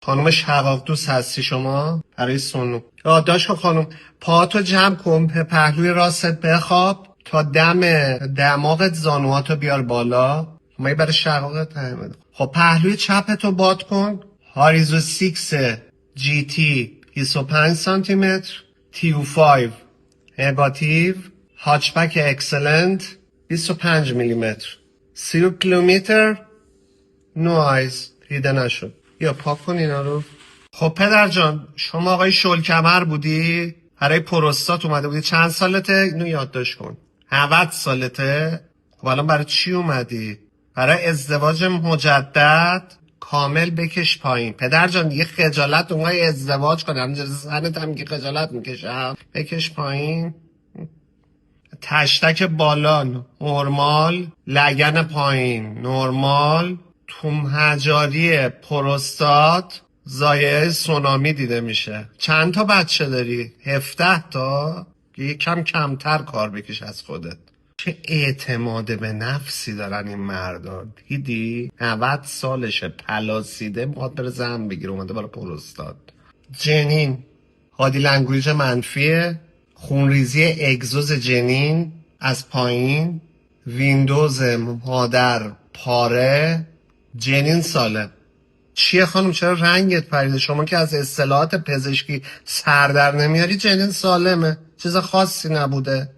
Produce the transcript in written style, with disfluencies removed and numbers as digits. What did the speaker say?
خانم شقاق دوست هستی شما؟ برای سونو یادداشت خانم، پاهاتو جمع کن، پهلوی راستت بخواب تا دماغت زانواتو بیار بالا. ما برای شقاقت همه. خب پهلوی چپتو باد کن. هاریزو 6 جی تی 25 سانتی متر، تیو 5 نگاتیو، هاچبک اکسلنت 25 میلیمتر، 30 کیلومتر، نو آیز، دیده نشد. یا پاک کن اینا رو. خب پدر جان، شما آقای شلکمر بودی؟ برای پروستات اومده بودی. چند سالته؟ اینو یادداشت کن. 90 سالته؟ خب الان برای چی اومدی؟ برای ازدواج مجدد؟ کامل بکش پایین. پدر جان دیگه خجالت اومای ازدواج کنه. همینجا زنت هم که خجالت میکشم. بکش پایین. تشتک بالا نرمال، لگن پایین نرمال، تومهجاری پروستات، زایه سونامی دیده میشه. چند تا بچه داری؟ 17 تا؟ یکم کمتر کار بکش از خودت. چه اعتماد به نفسی دارن این مردان. دیدی؟ 90 سالشه، پلاسیده، میخواد بره زن بگیره، اومده برای پروستات. جنین هادی لنگویج منفیه، خونریزی اگزوز جنین از پایین، ویندوز مادر پاره، جنین سالم. چیه خانم، چرا رنگت پریده؟ شما که از اصطلاحات پزشکی سر در نمیاری. جنین سالمه، چیز خاصی نبوده.